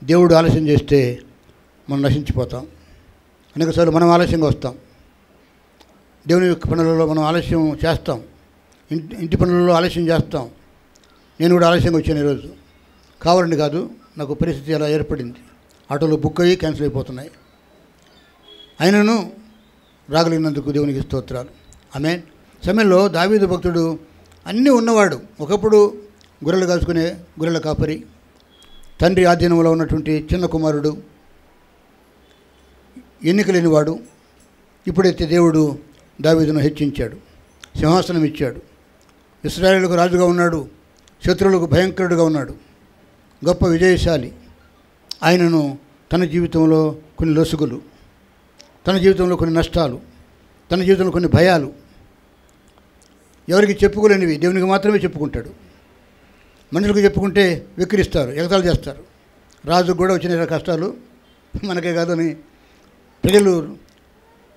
దేవుడు ఆలస్యం చేస్తే మనం నశించిపోతాం. అనేకసార్లు మనం ఆలస్యంగా వస్తాం. దేవుని యొక్క పనులలో మనం ఆలస్యం చేస్తాం. ఇంటి పనులలో ఆలస్యం చేస్తాం. నేను కూడా ఆలస్యంగా వచ్చాను ఈరోజు. కావాలని కాదు, నాకు పరిస్థితి అలా ఏర్పడింది. ఆటోలో బుక్ అయ్యి క్యాన్సిల్ అయిపోతున్నాయి. అయినను రాగలిగినందుకు దేవునికి స్తోత్రాలు. ఆమేన్. సమయంలో దావీదు భక్తుడు అన్నీ ఉన్నవాడు. ఒకప్పుడు గొర్రెలు కాసుకునే గొర్రెల కాపరి, తండ్రి ఆధీనంలో ఉన్నటువంటి చిన్న కుమారుడు, ఎన్నిక లేనివాడు. ఇప్పుడైతే దేవుడు దావీదును హెచ్చించాడు, సింహాసనం ఇచ్చాడు, ఇశ్రాయేలుకు రాజుగా ఉన్నాడు, శత్రువులకు భయంకరుడుగా ఉన్నాడు, గొప్ప విజయశాలి. ఆయనను తన జీవితంలో కొన్ని లొసుగులు, తన జీవితంలో కొన్ని నష్టాలు, తన జీవితంలో కొన్ని భయాలు, ఎవరికి చెప్పుకోలేనివి దేవునికి మాత్రమే చెప్పుకుంటాడు. మనుషులకు చెప్పుకుంటే వెక్కిరిస్తారు, ఎగతాళి చేస్తారు. రాజుకు కూడా వచ్చిన కష్టాలు మనకే కాదని ప్రజలు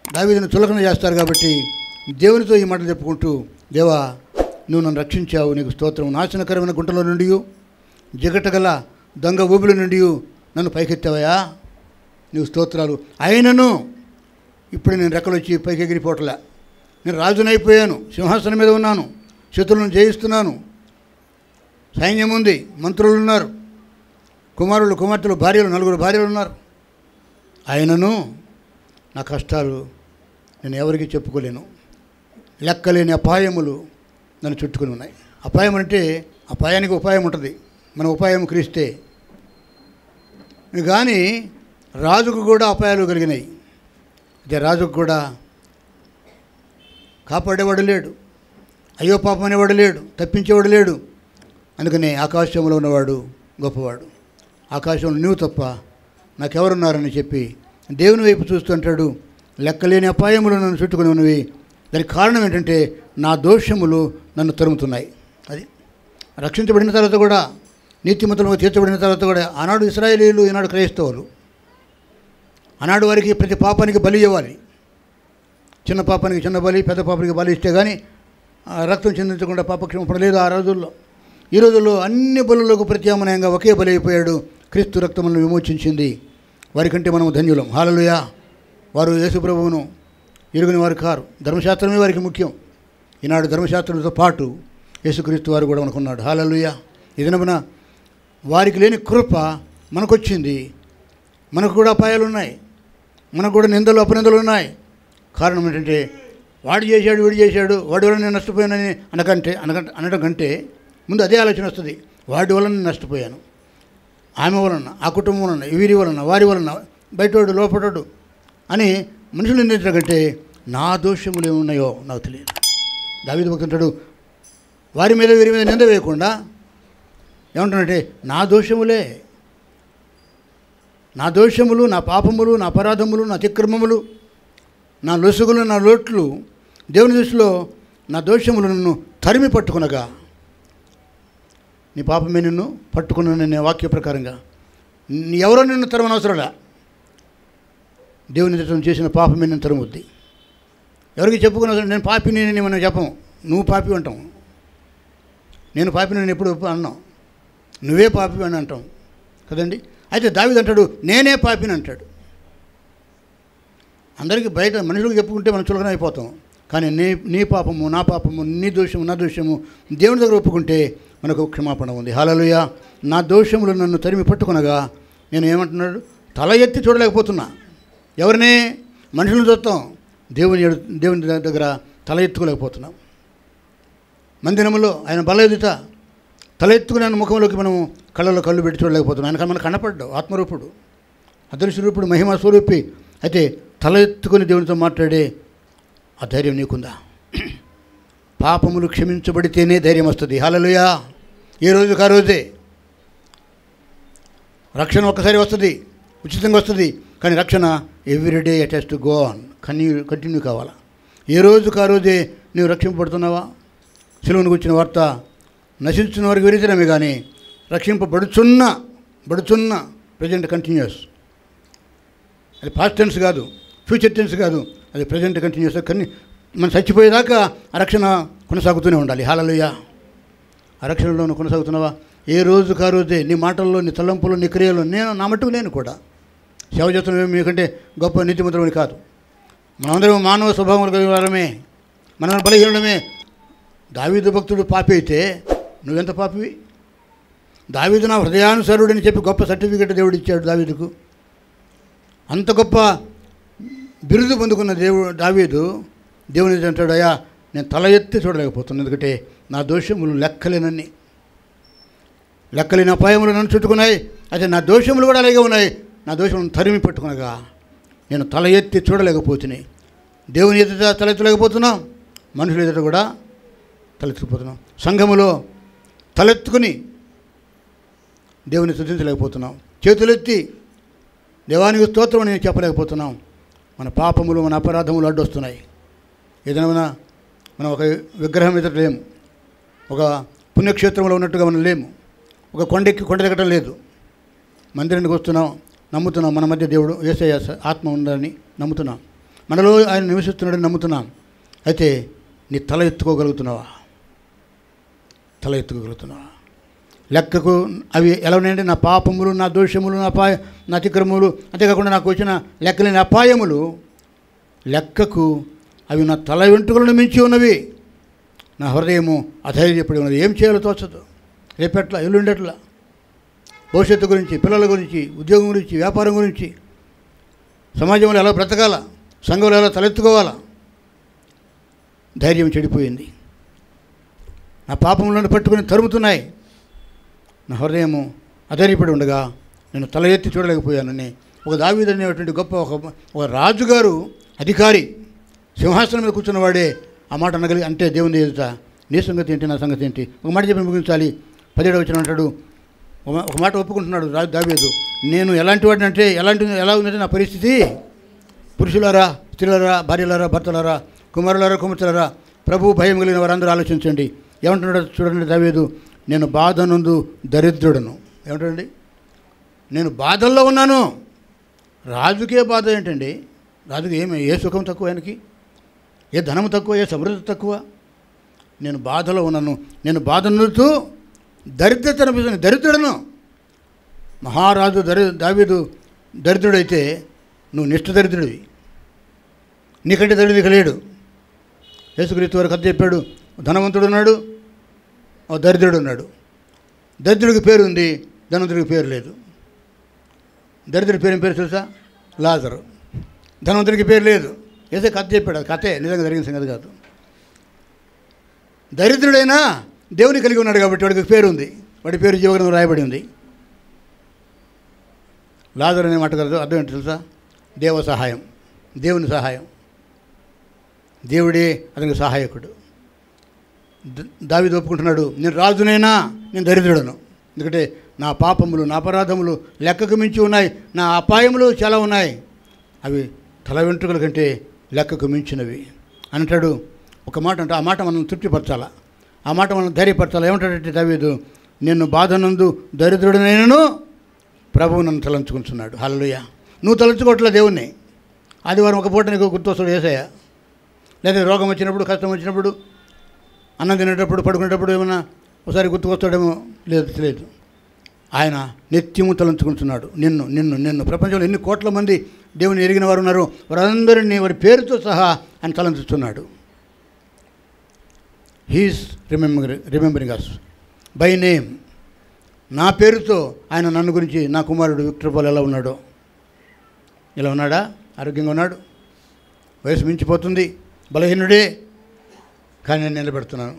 దావీదును చులకన చేస్తారు. కాబట్టి దేవునితో ఈ మాటలు చెప్పుకుంటూ, దేవా నువ్వు నన్ను రక్షించావు, నీకు స్తోత్రం. నాశనకరమైన గుంటలో నుండి, జిగటగల దొంగ ఊబిల నుండి నన్ను పైకెత్తావయా, నీవు స్తోత్రాలు. అయినను ఇప్పుడు నేను రెక్కలు వచ్చి పైకి ఎగిరిపోవట్లే. నేను రాజునైపోయాను, సింహాసనం మీద ఉన్నాను, శత్రువులను జయిస్తున్నాను, సైన్యం ఉంది, మంత్రులు ఉన్నారు, కుమారులు కుమార్తెలు భార్యలు 4 భార్యలు ఉన్నారు. అయినను నా కష్టాలు నేను ఎవరికి చెప్పుకోలేను. లెక్కలేని అపాయములు నన్ను చుట్టుకుని ఉన్నాయి. అపాయం అంటే అపాయానికి ఉపాయం ఉంటుంది, మన ఉపాయం క్రీస్తే. కానీ రాజుకు కూడా అపాయాలు కలిగినాయి. అయితే రాజుకు కూడా కాపాడేవాడు లేడు, అయ్యో పాపం అనేవాడు లేడు, తప్పించేవాడు లేడు. అందుకనే ఆకాశంలో ఉన్నవాడు గొప్పవాడు. ఆకాశంలో నువ్వు తప్ప నాకెవరున్నారని చెప్పి దేవుని వైపు చూస్తూ అంటాడు, లెక్కలేని అపాయములు నన్ను చుట్టుకుని ఉన్నవి. దానికి కారణం ఏంటంటే నా దోషములు నన్ను తరుముతున్నాయి. అది రక్షించబడిన తర్వాత కూడా, నీతిమంతులుగా తీర్చబడిన తర్వాత కూడా, ఆనాడు ఇశ్రాయేలీయులు, ఈనాడు క్రైస్తవులు, ఆనాడు వారికి ప్రతి పాపానికి బలి ఇవ్వాలి. చిన్న పాపానికి చిన్న బలి, పెద్ద పాపానికి బలి ఇస్తే కానీ రక్తం చెందించకుండా పాపక్షమాపణ లేదు ఆ రోజుల్లో. ఈ రోజుల్లో అన్ని బలులకు ప్రత్యామ్నాయంగా ఒకే బలి అయిపోయాడు. క్రీస్తు రక్తములను విమోచించింది. వారికంటే మనం ధన్యులం. హల్లెలూయా. వారు యేసు ప్రభువును ఎరుగని వారు కారు. ధర్మశాస్త్రమే వారికి ముఖ్యం. ఈనాడు ధర్మశాస్త్రంతో పాటు యేసుక్రీస్తు వారు కూడా మనకున్నాడు. హల్లెలూయా. ఈ దినమున వారికి లేని కృప మనకొచ్చింది. మనకు కూడా అపాయాలు ఉన్నాయి, మనకు కూడా నిందలు అపనిందలు ఉన్నాయి. కారణం ఏంటంటే వాడు చేశాడు, వీడు చేశాడు, వాడి వల్ల నేను నష్టపోయానని అనడం కంటే ముందు అదే ఆలోచన వస్తుంది. వాడి వలన నేను నష్టపోయాను, ఆమె వలన, ఆ కుటుంబం వలన, వీరి వలన, వారి వలన, బయటోడు లోపటోడు అని మనుషులు నిందించడం కంటే నా దోషములు ఏమున్నాయో నాకు తెలియదు. దావీదు భక్తుడు వారి మీద వీరి మీద నింద వేయకుండా ఏమంటానంటే నా దోషములే, నా దోషములు, నా పాపములు, నా అపరాధములు, నా అతిక్రమములు, నా లొసుగులు, నా లోట్లు దేవుని దృష్టిలో నా దోషములు నన్ను తరిమి పట్టుకునగా, నీ పాపమే నిన్ను పట్టుకున్న నేను వాక్య ప్రకారంగా ఎవరో నిన్ను తరమనవసరంలా, దేవుని దృష్టిలో చేసిన పాపమే నిన్ను తరుముద్ది. ఎవరికి చెప్పుకున్న నేను పాపిని అని మనం చెప్పము, నువ్వు పాపి అంటాం. నేను పాపిని నేను ఎప్పుడు అన్నాం, నువ్వే పాపి అని అంటాం కదండి. అయితే దావీదు అంటాడు నేనే పాపిని అంటాడు. అందరికీ బయట మనుషులకు చెప్పుకుంటే మనం చులకన అయిపోతాం. కానీ నీ పాపము, నా పాపము, నీ దోషము, నా దోషము దేవుని దగ్గర ఒప్పుకుంటే మనకు క్షమాపణ ఉంది. హల్లెలూయా. నా దోషములు నన్ను తరిమి పట్టుకునగా నేను ఏమంటున్నాడు, తల ఎత్తి చూడలేకపోతున్నా. ఎవరిని? మనుషులను చూస్తాం, దేవుని దగ్గర తల ఎత్తుకోలేకపోతున్నాం. మందిరములో ఆయన బల ఎదుట తల ఎత్తుకుని ఆయన ముఖంలోకి మనం కళ్ళలో కళ్ళు పెట్టి చూడలేకపోతున్నాం. ఆయన మనకు కనపడ్డావు, ఆత్మరూపుడు, అదృశ్య రూపుడు, మహిమ స్వరూపి. అయితే తల ఎత్తుకుని దేవునితో మాట్లాడే ఆ ధైర్యం నీకుందా? పాపములు క్షమించబడితేనే ధైర్యం వస్తుంది. హల్లెలూయా. ఏ రోజుకి ఆ రోజే రక్షణ ఒక్కసారి వస్తుంది, ఉచితంగా వస్తుంది. కానీ రక్షణ everyday it has to go on, continue కావాలా. ఏ రోజుకి ఆ రోజే నీవు రక్షింపబడుతున్నావా? సిలువను కూర్చున్న వార్త నశించిన వారికి విరిచడమే కానీ రక్షింపబడుచున్న ప్రజెంట్ కంటిన్యూస్. అది పాస్ట్ టెన్స్ కాదు, ఫ్యూచర్ టెన్స్ కాదు, అది ప్రజెంట్ కంటిన్యూస్. కానీ మనం చచ్చిపోయేదాకా ఆ రక్షణ కొనసాగుతూనే ఉండాలి. హల్లెలూయా. ఆ రక్షణలోనూ కొనసాగుతున్నావా? ఏ రోజుకు ఆ రోజే నీ మాటల్లో, నీ తలంపుల్లో, నీ క్రియల్లో నా మట్టుకు నేను కూడా సేవ చేస్తున్నాం. మీకంటే గొప్ప నీతిమంతులని కాదు. మనందరం మానవ స్వభావం కలిగిన వారమే, మనం బలహీనమే. దావీదు భక్తుడు పాపి అయితే నువ్వెంత పాపివి? దావీదు నా హృదయానుసారుడని చెప్పి గొప్ప సర్టిఫికెట్ దేవుడు ఇచ్చాడు దావీదుకు. అంత గొప్ప బిరుదు పొందుకున్న దావీదు దేవుని అంటాడు, అయ్యా నేను తల ఎత్తి చూడలేకపోతున్నాను, ఎందుకంటే నా దోషములు లెక్కలేనన్ని, లెక్కలేని అపాయములు నన్ను చుట్టుకున్నాయి. అయితే నా దోషములు కూడా అలాగే ఉన్నాయి. నా దోషములను తరిమి పట్టుకునగా నేను తల ఎత్తి చూడలేకపోతున్నాయి. దేవుని ఎదుట తలెత్తలేకపోతున్నాం, మనుషుల ఎదుట కూడా తలెత్తుకుపోతున్నాం. సంఘములో తలెత్తుకుని దేవుని స్తుతించలేకపోతున్నాం. చేతులెత్తి దేవానికి స్తోత్రం అని చెప్పలేకపోతున్నాం. మన పాపములు, మన అపరాధములు అడ్డొస్తున్నాయి. ఏదైనా మనం ఒక విగ్రహం ఎదుట లేము, ఒక పుణ్యక్షేత్రంలో ఉన్నట్టుగా మనం లేము, ఒక కొండ దిగటం లేదు. మందిరానికి వస్తున్నాం, నమ్ముతున్నాం మన మధ్య దేవుడు యేసయ్య ఆత్మ ఉందని నమ్ముతున్నాం, మనలో ఆయన నివసిస్తున్నాడని నమ్ముతున్నాం. అయితే నీ తల ఎత్తుకోగలుగుతున్నావా? తల ఎత్తుకోగలుగుతున్నావా? లెక్కకు అవి ఎలా ఉన్నాయంటే నా పాపములు, నా దోషములు, నా అతిక్రమములు, అంతేకాకుండా నాకు వచ్చిన లెక్కలేని అపాయములు లెక్కకు అవి నా తల వెంట్రుకలను మించి ఉన్నవి. నా హృదయము అధైర్యపడి ఉన్నది. ఏం చేయాలో తోచదు. రేపెట్లా, ఎల్లుండెట్లా, భవిష్యత్తు గురించి, పిల్లల గురించి, ఉద్యోగం గురించి, వ్యాపారం గురించి, సమాజంలో ఎలా బ్రతకాల, సంఘంలో ఎలా తలెత్తుకోవాలా, ధైర్యం చెడిపోయింది. నా పాపములను పట్టుకుని తరుముతున్నాయి. నా హృదయము అధైర్యపడి ఉండగా నేను తల ఎత్తి చూడలేకపోయానని ఒక దావీదు అనేటువంటి గొప్ప ఒక రాజుగారు, అధికారి, సింహాసనం మీద కూర్చున్నవాడే ఆ మాట అనగలిగి, అంటే దేవుని ఎదుట నీ సంగతి ఏంటి, నా సంగతి ఏంటి, ఒక మాట చెప్పి ముగించాలి. 17వ వచనం అంటాడు, ఒక మాట ఒప్పుకుంటున్నాడు దావీదు, నేను ఎలాంటి వాడిని అంటే ఎలా ఉందంటే నా పరిస్థితి, పురుషులారా, స్త్రీలారా, భార్యలారా, భర్తలారా, కుమారులారా, కుమార్తెలారా, ప్రభు భయం కలిగిన వారందరూ ఆలోచించండి. ఏమంటున్నాడు చూడండి దావీదు, నేను బాధనందు దరిద్రుడను. ఏమంటాడండి? నేను బాధల్లో ఉన్నాను. రాజుకే బాధ ఏంటండి? రాజుకి ఏ సుఖం తక్కువ, ఆయనకి ఏ ధనము తక్కువ, ఏ సమృద్ధి తక్కువ? నేను బాధలో ఉన్నాను, నేను బాధనుతూ దరిద్రత అనిపిస్తుంది, దరిద్రుడను. మహారాజు దావీదు దరిద్రుడైతే నువ్వు నిష్ఠ దరిద్రుడివి, నీకంటే దరిద్రుడికి లేడు. యేసుక్రీస్తు వారు కథ చెప్పాడు, ధనవంతుడు ఉన్నాడు, దరిద్రుడు ఉన్నాడు. దరిద్రుడికి పేరు ఉంది, ధనవంతుడికి పేరు లేదు. దరిద్రుడి పేరు ఏం పేరు తెలుసా? లాజరు. ధనవంతుడికి పేరు లేదు. ఏదో కథ చెప్పాడు, అది కథే, నిజంగా జరిగిన సంగతి కాదు. దరిద్రుడైనా దేవుని కలిగి ఉన్నాడు కాబట్టి వాడికి పేరు ఉంది, వాడి పేరు జీవగ్రంథంలో రాయబడి ఉంది. లాజరు అనే మాట కదా అర్థం ఏంటి తెలుసా? దేవ సహాయం, దేవుని సహాయం, దేవుడే అతనికి సహాయకుడు. దావీదు ఒప్పుకుంటున్నాడు, నేను రాజునైనా నేను దరిద్రుడను, ఎందుకంటే నా పాపములు, నా అపరాధములు లెక్కకు మించి ఉన్నాయి, నా అపాయములు చాలా ఉన్నాయి, అవి తల వెంట్రుకల కంటే లెక్కకు మించినవి అంటాడు. ఒక మాట అంటే ఆ మాట మనం తృప్తిపరచాలా, ఆ మాట మనం ధైర్యపరచాలా. ఏమంటాడంటే దావీదు, నిన్ను బాధనందు దరిద్రుడనైనను ప్రభువు నన్ను తలంచుకుంటున్నాడు. హల్లెలూయా. నువ్వు తలంచుకోవట్లే దేవుణ్ణి. ఆదివారం ఒక పూట నీకు గుర్తొస్తాడు యేసయ్య, లేదా రోగం వచ్చినప్పుడు, కష్టం వచ్చినప్పుడు, అన్నం తినేటప్పుడు, పడుకునేటప్పుడు ఏమన్నా ఒకసారి గుర్తుకొస్తాడేమో, లేదు. ఆయన నిత్యము తలంచుకుంటున్నాడు నిన్ను నిన్ను నిన్ను. ప్రపంచంలో ఎన్ని కోట్ల మంది దేవుని ఎరిగిన వారు ఉన్నారు, వారందరినీ వారి పేరుతో సహా ఆయన తలంచుతున్నాడు. He is remembering us by name. నా పేరుతో ఆయన నన్ను గురించి, నా కుమారుడు విక్టర్ పాల్ ఎలా ఉన్నాడో, ఇలా ఉన్నాడా? ఆరోగ్యంగా ఉన్నాడు, వయసు మించిపోతుంది, బలహీనుడే, కానీ నేను నిలబెడుతున్నాను.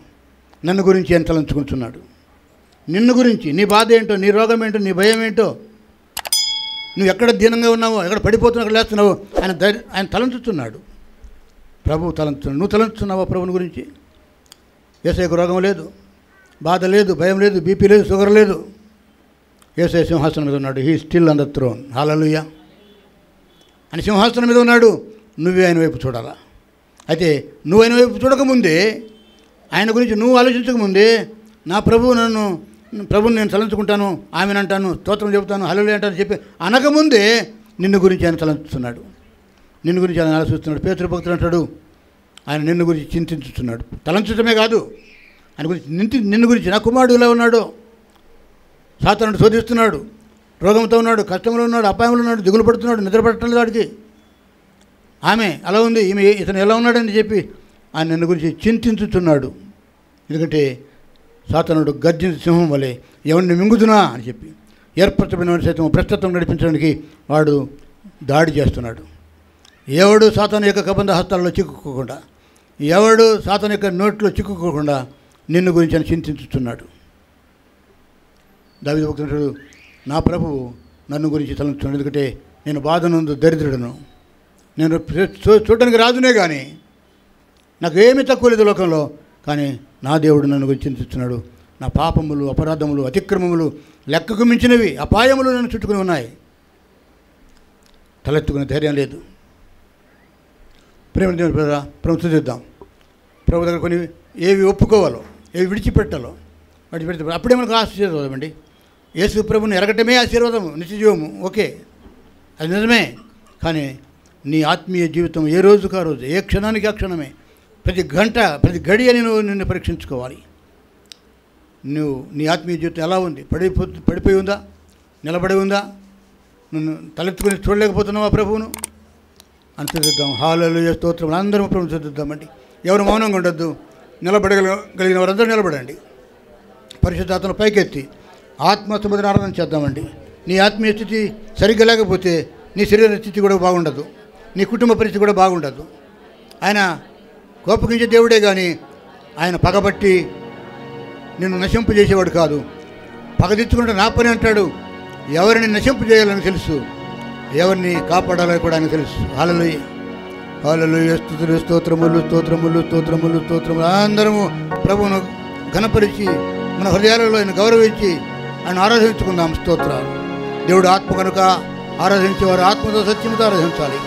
నన్ను గురించి ఆయన తలంచుకుంటున్నాడు. నిన్ను గురించి, నీ బాధ ఏంటో, నీ రోగం ఏంటో, నీ భయం ఏంటో, నువ్వు ఎక్కడ దీనంగా ఉన్నావో, ఎక్కడ పడిపోతున్నావు, ఎక్కడ లేస్తున్నావో ఆయన తలంచుతున్నాడు. ప్రభువు తలంచుతున్నాడు. నువ్వు తలంచుతున్నావా ప్రభువుని గురించి? యేసయ్యకు రోగం లేదు, బాధ లేదు, భయం లేదు, బీపీ లేదు, షుగర్ లేదు. యేసయ్య సింహాసనం మీద ఉన్నాడు. He still on the throne. Hallelujah. ఆయన సింహాసనం మీద ఉన్నాడు. నువ్వే ఆయన వైపు చూడాలా. అయితే నువ్వు ఆయన వైపు చూడకముందే, ఆయన గురించి నువ్వు ఆలోచించకముందే, నా ప్రభువుని నేను తలంచుకుంటాను, ఆమెను అంటాను, స్తోత్రం చెబుతాను, హల్లెలూయా అంటాను చెప్పి అనకముందే నిన్ను గురించి ఆయన తలంచుతున్నాడు, నిన్ను గురించి ఆయన ఆలోచిస్తున్నాడు. పేతురు భక్తుడు అంటాడు, ఆయన నిన్ను గురించి చింతించుతున్నాడు. తలంచడమే కాదు, ఆయన గురించి నిన్ను గురించి, నా కుమారుడు ఇలా ఉన్నాడు, సాతానుడు శోధిస్తున్నాడు, రోగంతో ఉన్నాడు, కష్టంలో ఉన్నాడు, అపాయంలో ఉన్నాడు, దిగులు పడుతున్నాడు, నిద్ర పట్టడం లేదు వాడికి. ఆమె అలా ఉంది, ఇతను ఎలా ఉన్నాడని చెప్పి ఆయన నిన్ను గురించి చింతించుతున్నాడు. ఎందుకంటే సాతానుడు గర్జించ సింహం వలె ఎవరిని మింగుతున్నా అని చెప్పి ఏర్పరచబడిన సైతం భ్రష్టత్వం నడిపించడానికి వాడు దాడి చేస్తున్నాడు. ఎవడు సాతాను యొక్క కబంధ హస్తాల్లో చిక్కుకోకుండా, ఎవడు సాతాను యొక్క నోట్లో చిక్కుకోకుండా నిన్ను గురించి అని చింతించుతున్నాడు. దావీదు భక్తుడు, నా ప్రభువు నన్ను గురించి తలంచున్నాడు, ఎందుకంటే నేను బాధనందు దరిద్రుడను, నేను చూడడానికి రాజునే కానీ నాకు ఏమీ తక్కువ లేదు లోకంలో, కానీ నా దేవుడు నన్ను గురించి చింతిస్తున్నాడు. నా పాపములు, అపరాధములు, అతిక్రమములు లెక్కకు మించినవి, అపాయములు నన్ను చుట్టుకుని ఉన్నాయి. తలెత్తుకునే ధైర్యం లేదు. ప్రేమ ప్రభుత్వం చూద్దాం. ప్రభు దగ్గర కొన్ని ఏవి ఒప్పుకోవాలో, ఏవి విడిచిపెట్టాలో విడిచిపెడితే అప్పుడే మనకు ఆశీర్వాదం అండి. యేసు ప్రభుని ఎరగటమే ఆశీర్వాదము, నిత్యజీవము. ఓకే, అది నిజమే. కానీ నీ ఆత్మీయ జీవితం ఏ రోజుకు ఆ రోజు, ఏ క్షణానికి ఆ క్షణమే, ప్రతి గంట, ప్రతి గడియ నిన్ను పరీక్షించుకోవాలి. నువ్వు నీ ఆత్మీయ జీవితం ఎలా ఉంది? పడిపోయి ఉందా? నిలబడి ఉందా? నువ్వు తలెత్తుకుని చూడలేకపోతున్నావా ప్రభువును? అని చదువుతాం. హల్లెలూయా, స్తోత్రం. అందరం ప్రభువును చదువుతామండి. ఎవరు మౌనంగా ఉండొద్దు. నిలబడగలిగిన వారందరూ నిలబడండి. పరిశుద్ధాత్మను పైకెత్తి ఆత్మసముద్ర ఆరాధన చేద్దామండి. నీ ఆత్మీయ స్థితి సరిగ్గా లేకపోతే నీ శరీర స్థితి కూడా బాగుండదు, నీ కుటుంబ పరిస్థితి కూడా బాగుండదు. ఆయన కోపగించే దేవుడే కానీ ఆయన పగబట్టి నిన్ను నశింపజేసేవాడు కాదు. పగదిచ్చుకుంటే నా పని అంటాడు. ఎవరిని నశింపజేయాలని తెలుసు, ఎవరిని కాపాడాలని కూడా ఆయన తెలుసు. హల్లెలూయా, హల్లెలూయా, స్తుతులు, స్తోత్రములు, స్తోత్రములు, స్తోత్రములు, స్తోత్రములు. అందరము ప్రభువును ఘనపరిచి మన హృదయాలలో ఆయన గౌరవించి ఆయన ఆరాధించుకుందాం. స్తోత్రాలు. దేవుడు ఆత్మ కనుక ఆరాధించేవారు ఆత్మతో సత్యముతో ఆరాధించాలి.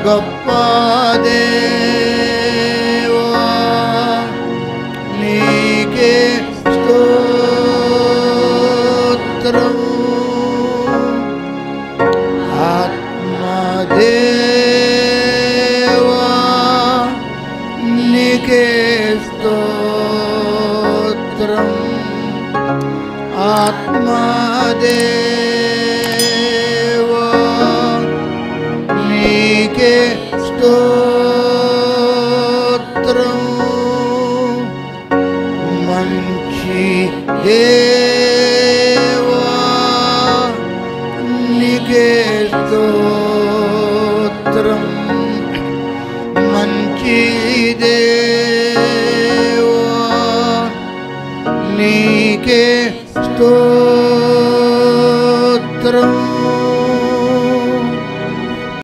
గొప్ప దేవా నీకే స్తోత్రం. ఆత్మదేవా నీకే స్తోత్రం. ఆత్మదేవా నీకే స్తోత్రం. మంచి దేవా నీకే స్తోత్రం. మంచి దేవా నీకే స్తోత్రం.